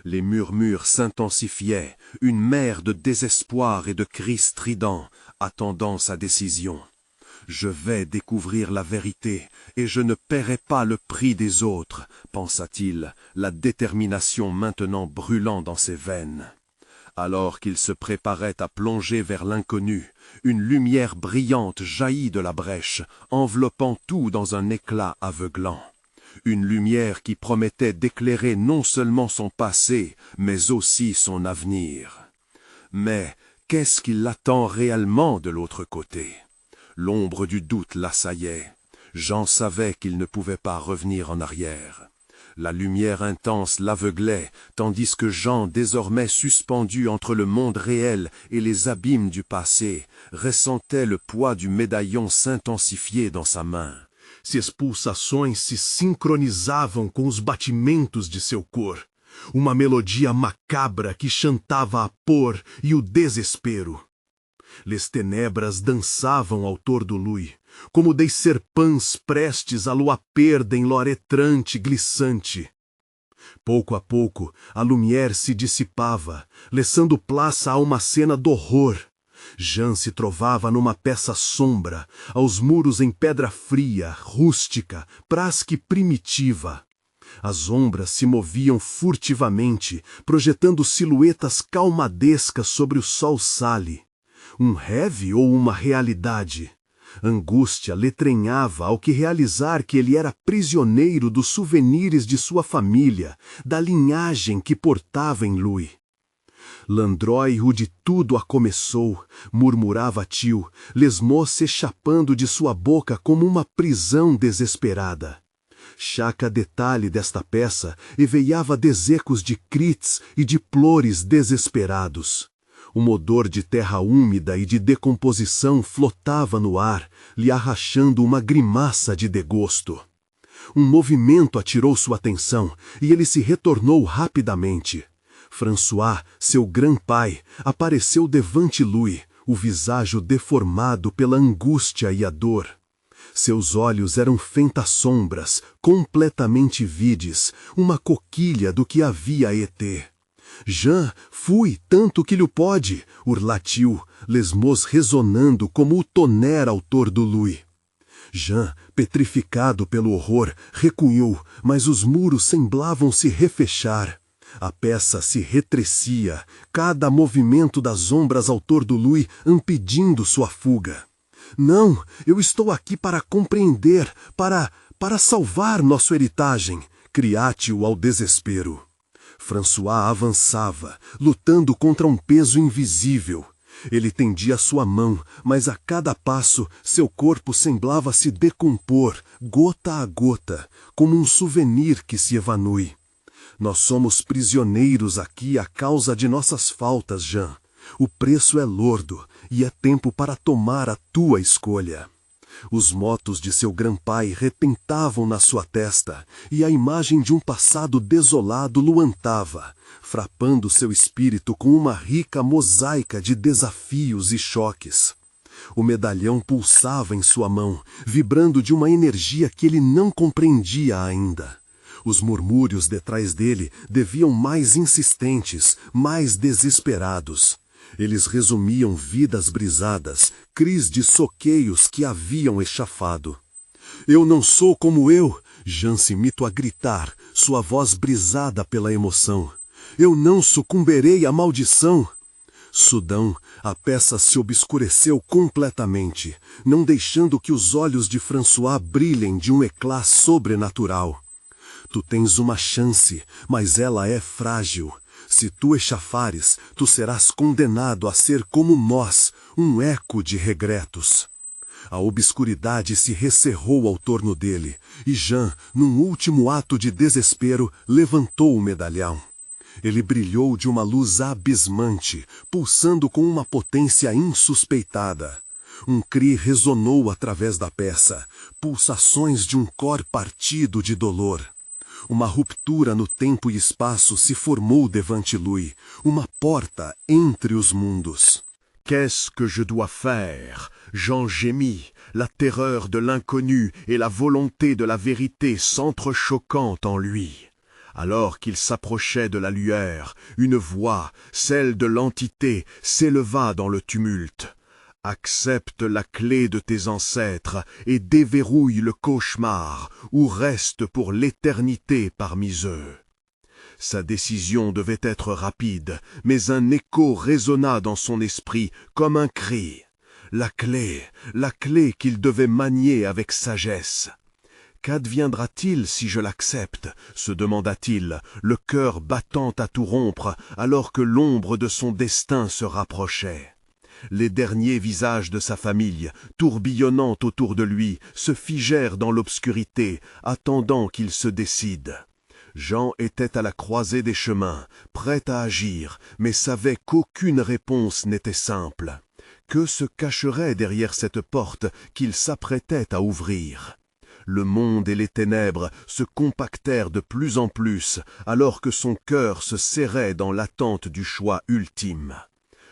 Les murmures s'intensifiaient, une mer de désespoir et de cris stridents, attendant sa décision. « Je vais découvrir la vérité, et je ne paierai pas le prix des autres, pensa-t-il, la détermination maintenant brûlant dans ses veines. Alors qu'il se préparait à plonger vers l'inconnu, une lumière brillante jaillit de la brèche, enveloppant tout dans un éclat aveuglant. Une lumière qui promettait d'éclairer non seulement son passé, mais aussi son avenir. Mais qu'est-ce qui l'attend réellement de l'autre côté? L'ombre du doute l'assaillait. Jean savait qu'il ne pouvait pas revenir en arrière. La lumière intense l'aveuglait, tandis que Jean, désormais suspendu entre le monde réel et les abîmes du passé, ressentait le poids du médaillon s'intensifier dans sa main. Suas pulsações se sincronizavam com os batimentos de seu cor. Uma melodia macabra que chantava a por e o desespero. Les tenebras dançavam ao tordului, como des serpents prestes a lua perda em loretrante glissante. Pouco a pouco, a lumière se dissipava, laissando plaça a uma cena d'horror. Jean se trovava numa peça sombra, aos muros em pedra fria, rústica, praz que primitiva. As ombras se moviam furtivamente, projetando silhuetas calmadescas sobre o sol sale. Rêve ou uma realidade? Angústia letrenhava ao que realizar que ele era prisioneiro dos souvenirs de sua família, da linhagem que portava em lui. Landroy o de tudo a começou, murmurava tio, les mots s'échappando de sua boca como uma prisão desesperada. Chaque detalhe desta peça eveiava des ecos de cris e de plores desesperados. Odor de terra úmida e de decomposição flotava no ar, lhe arrachando uma grimaça de desgosto. Movimento atirou sua atenção e ele se retornou rapidamente. François, seu grand-pai, apareceu devant lui, o visajo deformado pela angústia e a dor. Seus olhos eram fentas sombras, completamente vides, uma coquilha do que havia ET. Jean, fui tanto que lhe pode, urlatiu, les mots ressonando como o tonnerre ao tordului. Jean, petrificado pelo horror, recunhou, mas os muros semblavam se refechar. A peça se retrecia, cada movimento das ombras ao tordului impedindo sua fuga. Não, eu estou aqui para compreender, para salvar nosso heritage, criate-o ao desespero. François avançava, lutando contra um peso invisível. Ele tendia sua mão, mas a cada passo seu corpo semblava se decompor, gota a gota, como um souvenir que se evanui. Nós somos prisioneiros aqui a causa de nossas faltas, Jean. O preço é lordo, e é tempo para tomar a tua escolha. Os motos de seu grand-pai repentavam na sua testa, e a imagem de um passado desolado luantava, frapando seu espírito com uma rica mosaica de desafios e choques. O medalhão pulsava em sua mão, vibrando de uma energia que ele não compreendia ainda. Os murmúrios detrás dele deviam mais insistentes, mais desesperados. Eles resumiam vidas brisadas, cris de soqueios que haviam echafado. Eu não sou como eu, Jean se mitou a gritar, sua voz brisada pela emoção. Eu não sucumberei à maldição. Sudão, a peça se obscureceu completamente, não deixando que os olhos de François brilhem de um eclat sobrenatural. Tu tens uma chance, mas ela é frágil. Se tu echafares, tu serás condenado a ser como nós, um eco de regretos. A obscuridade se rescerrou ao torno dele, e Jean, num último ato de desespero, levantou o medalhão. Ele brilhou de uma luz abismante, pulsando com uma potência insuspeitada. Cri ressonou através da peça, pulsações de um cor partido de dolor. Uma ruptura no tempo e espaço se formou devant lui, uma porta entre os mundos. Qu'est-ce que je dois faire? Jean gémit, la terreur de l'inconnu et la volonté de la vérité s'entrechoquant en lui. Alors qu'il s'approchait de la lueur, une voix, celle de l'entité, s'éleva dans le tumulte. Accepte la clé de tes ancêtres et déverrouille le cauchemar, ou reste pour l'éternité parmi eux. Sa décision devait être rapide, mais un écho résonna dans son esprit comme un cri. La clé qu'il devait manier avec sagesse. Qu'adviendra-t-il si je l'accepte, se demanda-t-il, le cœur battant à tout rompre, alors que l'ombre de son destin se rapprochait. Les derniers visages de sa famille, tourbillonnant autour de lui, se figèrent dans l'obscurité, attendant qu'il se décide. Jean était à la croisée des chemins, prêt à agir, mais savait qu'aucune réponse n'était simple. Que se cacherait derrière cette porte qu'il s'apprêtait à ouvrir? Le monde et les ténèbres se compactèrent de plus en plus, alors que son cœur se serrait dans l'attente du choix ultime.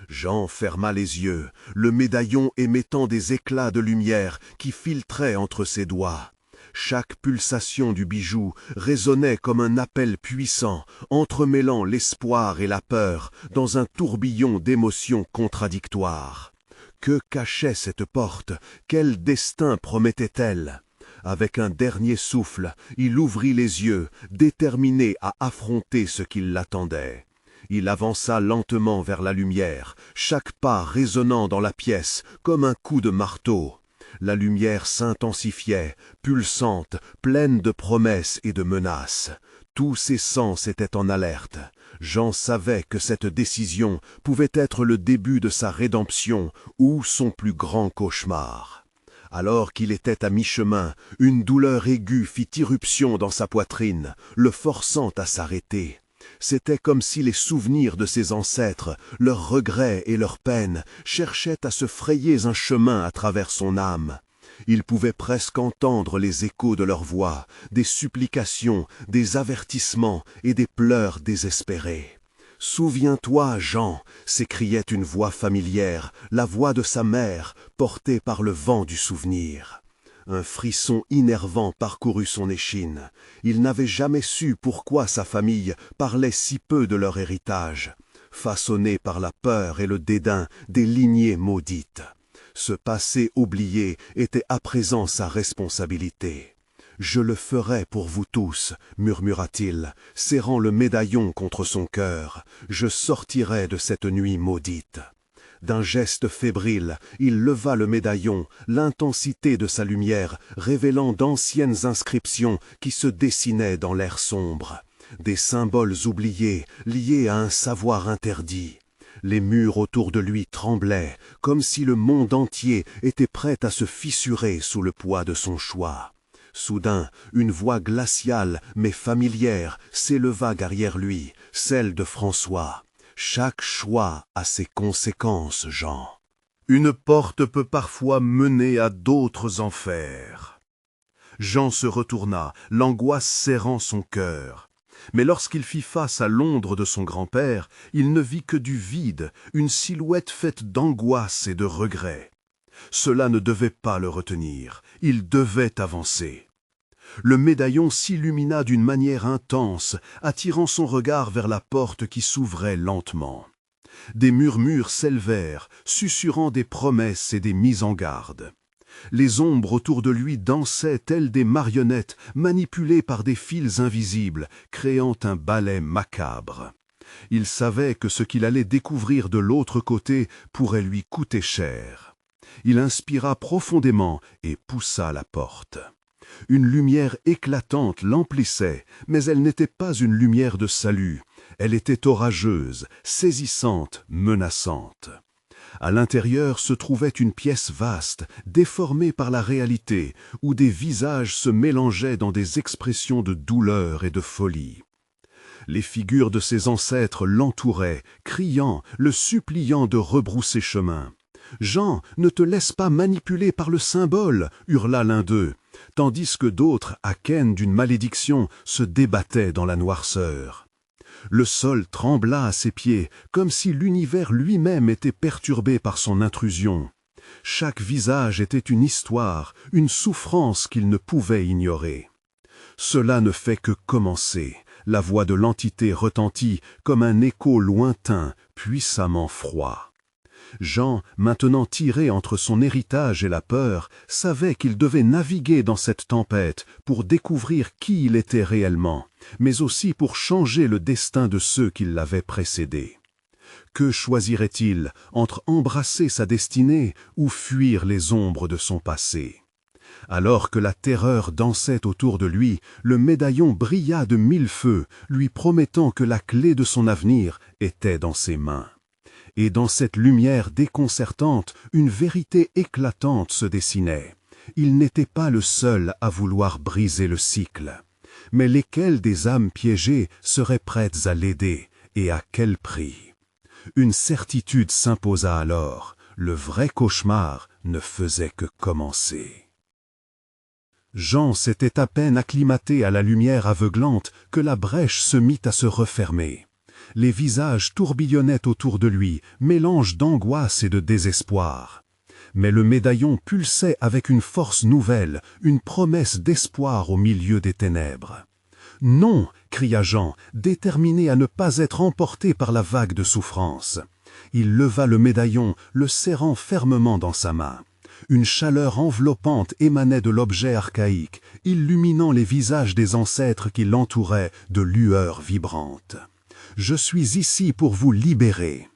Jean ferma les yeux, le médaillon émettant des éclats de lumière qui filtraient entre ses doigts. Chaque pulsation du bijou résonnait comme un appel puissant, entremêlant l'espoir et la peur dans un tourbillon d'émotions contradictoires. Que cachait cette porte? Quel destin promettait-elle? Avec un dernier souffle, il ouvrit les yeux, déterminé à affronter ce qui l'attendait. Il avança lentement vers la lumière, chaque pas résonnant dans la pièce comme un coup de marteau. La lumière s'intensifiait, pulsante, pleine de promesses et de menaces. Tous ses sens étaient en alerte. Jean savait que cette décision pouvait être le début de sa rédemption ou son plus grand cauchemar. Alors qu'il était à mi-chemin, une douleur aiguë fit irruption dans sa poitrine, le forçant à s'arrêter. C'était comme si les souvenirs de ses ancêtres, leurs regrets et leurs peines, cherchaient à se frayer un chemin à travers son âme. Il pouvait presque entendre les échos de leurs voix, des supplications, des avertissements et des pleurs désespérés. « Souviens-toi, Jean !» s'écriait une voix familière, la voix de sa mère, portée par le vent du souvenir. Un frisson innervant parcourut son échine. Il n'avait jamais su pourquoi sa famille parlait si peu de leur héritage, façonné par la peur et le dédain des lignées maudites. Ce passé oublié était à présent sa responsabilité. « Je le ferai pour vous tous, murmura-t-il, serrant le médaillon contre son cœur. Je sortirai de cette nuit maudite. » D'un geste fébrile, il leva le médaillon, l'intensité de sa lumière révélant d'anciennes inscriptions qui se dessinaient dans l'air sombre. Des symboles oubliés, liés à un savoir interdit. Les murs autour de lui tremblaient, comme si le monde entier était prêt à se fissurer sous le poids de son choix. Soudain, une voix glaciale mais familière s'éleva derrière lui, celle de François. Chaque choix a ses conséquences, Jean. Une porte peut parfois mener à d'autres enfers. Jean se retourna, l'angoisse serrant son cœur. Mais lorsqu'il fit face à l'ombre de son grand-père, il ne vit que du vide, une silhouette faite d'angoisse et de regret. Cela ne devait pas le retenir, il devait avancer. Le médaillon s'illumina d'une manière intense, attirant son regard vers la porte qui s'ouvrait lentement. Des murmures s'élevèrent, susurrant des promesses et des mises en garde. Les ombres autour de lui dansaient telles des marionnettes manipulées par des fils invisibles, créant un ballet macabre. Il savait que ce qu'il allait découvrir de l'autre côté pourrait lui coûter cher. Il inspira profondément et poussa la porte. Une lumière éclatante l'emplissait, mais elle n'était pas une lumière de salut. Elle était orageuse, saisissante, menaçante. À l'intérieur se trouvait une pièce vaste, déformée par la réalité, où des visages se mélangeaient dans des expressions de douleur et de folie. Les figures de ses ancêtres l'entouraient, criant, le suppliant de rebrousser chemin. « Jean, ne te laisse pas manipuler par le symbole !» hurla l'un d'eux, tandis que d'autres, à ken d'une malédiction, se débattaient dans la noirceur. Le sol trembla à ses pieds, comme si l'univers lui-même était perturbé par son intrusion. Chaque visage était une histoire, une souffrance qu'il ne pouvait ignorer. Cela ne fait que commencer. La voix de l'entité retentit comme un écho lointain, puissamment froid. Jean, maintenant tiré entre son héritage et la peur, savait qu'il devait naviguer dans cette tempête pour découvrir qui il était réellement, mais aussi pour changer le destin de ceux qui l'avaient précédé. Que choisirait-il entre embrasser sa destinée ou fuir les ombres de son passé? Alors que la terreur dansait autour de lui, le médaillon brilla de 1000 feux, lui promettant que la clé de son avenir était dans ses mains. Et dans cette lumière déconcertante, une vérité éclatante se dessinait. Il n'était pas le seul à vouloir briser le cycle. Mais lesquelles des âmes piégées seraient prêtes à l'aider, et à quel prix? Une certitude s'imposa alors, le vrai cauchemar ne faisait que commencer. Jean s'était à peine acclimaté à la lumière aveuglante que la brèche se mit à se refermer. Les visages tourbillonnaient autour de lui, mélange d'angoisse et de désespoir. Mais le médaillon pulsait avec une force nouvelle, une promesse d'espoir au milieu des ténèbres. « Non !» cria Jean, déterminé à ne pas être emporté par la vague de souffrance. Il leva le médaillon, le serrant fermement dans sa main. Une chaleur enveloppante émanait de l'objet archaïque, illuminant les visages des ancêtres qui l'entouraient de lueurs vibrantes. « Je suis ici pour vous libérer. »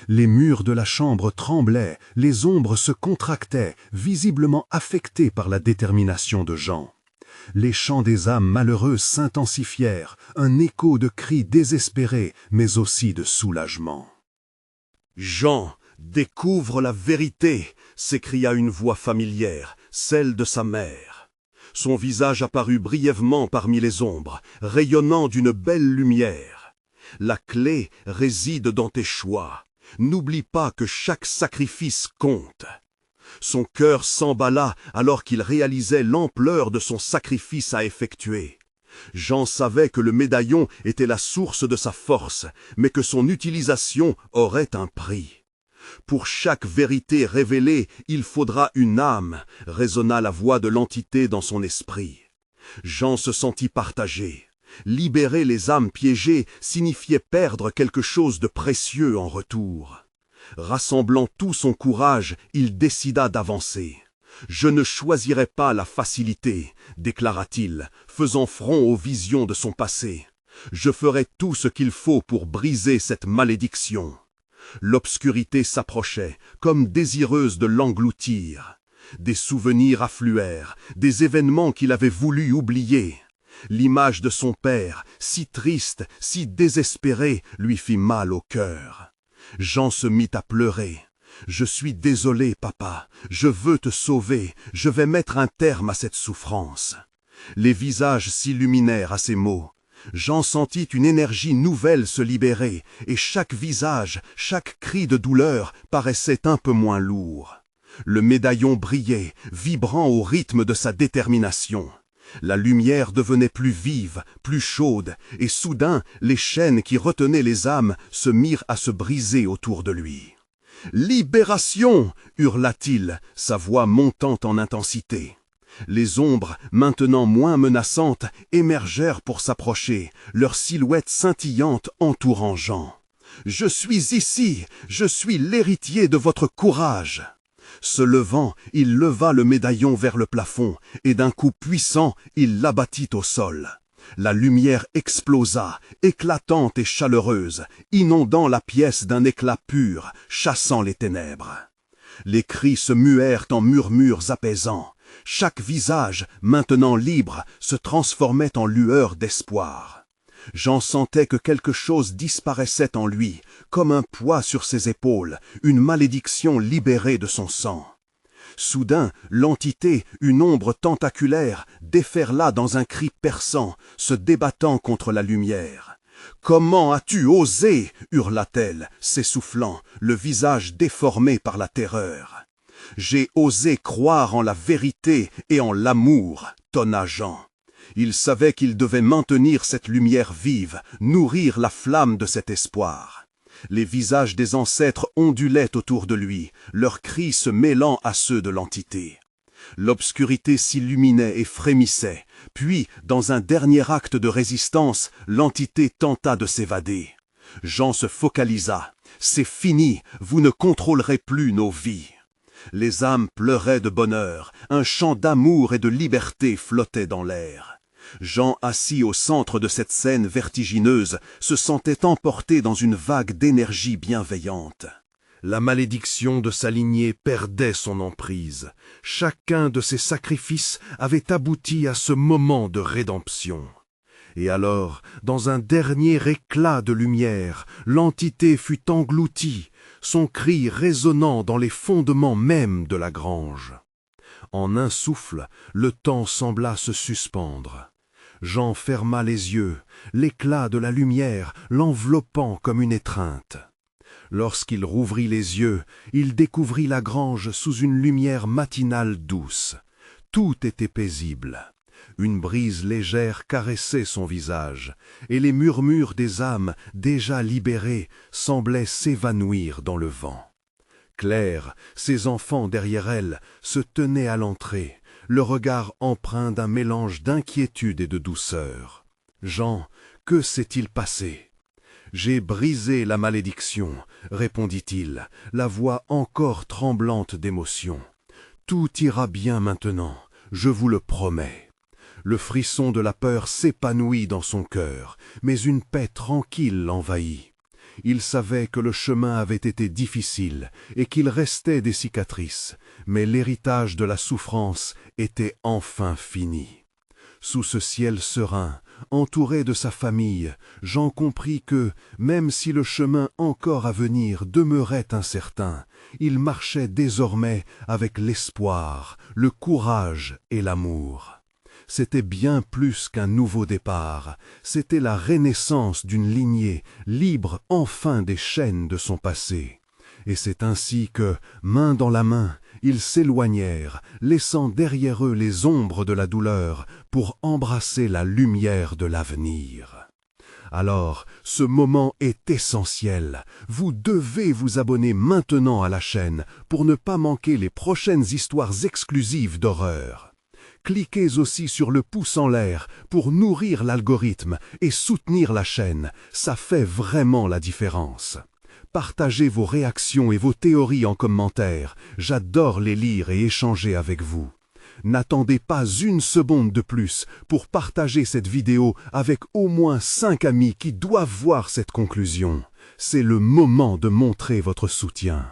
Les murs de la chambre tremblaient, les ombres se contractaient, visiblement affectées par la détermination de Jean. Les chants des âmes malheureuses s'intensifièrent, un écho de cris désespérés, mais aussi de soulagement. « Jean, découvre la vérité !» s'écria une voix familière, celle de sa mère. Son visage apparut brièvement parmi les ombres, rayonnant d'une belle lumière. « La clé réside dans tes choix. N'oublie pas que chaque sacrifice compte. » Son cœur s'emballa alors qu'il réalisait l'ampleur de son sacrifice à effectuer. Jean savait que le médaillon était la source de sa force, mais que son utilisation aurait un prix. Pour chaque vérité révélée, il faudra une âme, résonna la voix de l'entité dans son esprit. Jean se sentit partagé. Libérer les âmes piégées signifiait perdre quelque chose de précieux en retour. Rassemblant tout son courage, il décida d'avancer. « Je ne choisirai pas la facilité, déclara-t-il, faisant front aux visions de son passé. Je ferai tout ce qu'il faut pour briser cette malédiction. » L'obscurité s'approchait, comme désireuse de l'engloutir. Des souvenirs affluèrent, des événements qu'il avait voulu oublier. L'image de son père, si triste, si désespéré, lui fit mal au cœur. Jean se mit à pleurer. « Je suis désolé, papa, je veux te sauver, je vais mettre un terme à cette souffrance. » Les visages s'illuminèrent à ces mots. Jean sentit une énergie nouvelle se libérer, et chaque visage, chaque cri de douleur paraissait un peu moins lourd. Le médaillon brillait, vibrant au rythme de sa détermination. La lumière devenait plus vive, plus chaude, et soudain, les chaînes qui retenaient les âmes se mirent à se briser autour de lui. « Libération !» hurla-t-il, sa voix montant en intensité. Les ombres, maintenant moins menaçantes, émergèrent pour s'approcher, leurs silhouettes scintillantes entourant Jean. « Je suis ici, je suis l'héritier de votre courage !» Se levant, il leva le médaillon vers le plafond, et d'un coup puissant, il l'abattit au sol. La lumière explosa, éclatante et chaleureuse, inondant la pièce d'un éclat pur, chassant les ténèbres. Les cris se muèrent en murmures apaisants. Chaque visage, maintenant libre, se transformait en lueur d'espoir. Jean sentait que quelque chose disparaissait en lui, comme un poids sur ses épaules, une malédiction libérée de son sang. Soudain, l'entité, une ombre tentaculaire, déferla dans un cri perçant, se débattant contre la lumière. « Comment as-tu osé » hurla-t-elle, s'essoufflant, le visage déformé par la terreur. « J'ai osé croire en la vérité et en l'amour » tonna Jean. Il savait qu'il devait maintenir cette lumière vive, nourrir la flamme de cet espoir. Les visages des ancêtres ondulaient autour de lui, leurs cris se mêlant à ceux de l'entité. L'obscurité s'illuminait et frémissait, puis, dans un dernier acte de résistance, l'entité tenta de s'évader. Jean se focalisa. « C'est fini, vous ne contrôlerez plus nos vies. » Les âmes pleuraient de bonheur, un chant d'amour et de liberté flottait dans l'air. Jean, assis au centre de cette scène vertigineuse, se sentait emporté dans une vague d'énergie bienveillante. La malédiction de sa lignée perdait son emprise. Chacun de ses sacrifices avait abouti à ce moment de rédemption. Et alors, dans un dernier éclat de lumière, l'entité fut engloutie, son cri résonnant dans les fondements mêmes de la grange. En un souffle, le temps sembla se suspendre. Jean ferma les yeux, l'éclat de la lumière l'enveloppant comme une étreinte. Lorsqu'il rouvrit les yeux, il découvrit la grange sous une lumière matinale douce. Tout était paisible. Une brise légère caressait son visage, et les murmures des âmes déjà libérées semblaient s'évanouir dans le vent. Claire, ses enfants derrière elle, se tenaient à l'entrée, le regard empreint d'un mélange d'inquiétude et de douceur. « Jean, que s'est-il passé ?»« J'ai brisé la malédiction, » répondit-il, la voix encore tremblante d'émotion. « Tout ira bien maintenant, je vous le promets. » Le frisson de la peur s'épanouit dans son cœur, mais une paix tranquille l'envahit. Il savait que le chemin avait été difficile et qu'il restait des cicatrices, mais l'héritage de la souffrance était enfin fini. Sous ce ciel serein, entouré de sa famille, Jean comprit que, même si le chemin encore à venir demeurait incertain, il marchait désormais avec l'espoir, le courage et l'amour. C'était bien plus qu'un nouveau départ, c'était la renaissance d'une lignée, libre enfin des chaînes de son passé. Et c'est ainsi que, main dans la main, ils s'éloignèrent, laissant derrière eux les ombres de la douleur pour embrasser la lumière de l'avenir. Alors, ce moment est essentiel. Vous devez vous abonner maintenant à la chaîne pour ne pas manquer les prochaines histoires exclusives d'horreur. Cliquez aussi sur le pouce en l'air pour nourrir l'algorithme et soutenir la chaîne, ça fait vraiment la différence. Partagez vos réactions et vos théories en commentaire, j'adore les lire et échanger avec vous. N'attendez pas une seconde de plus pour partager cette vidéo avec au moins 5 amis qui doivent voir cette conclusion. C'est le moment de montrer votre soutien.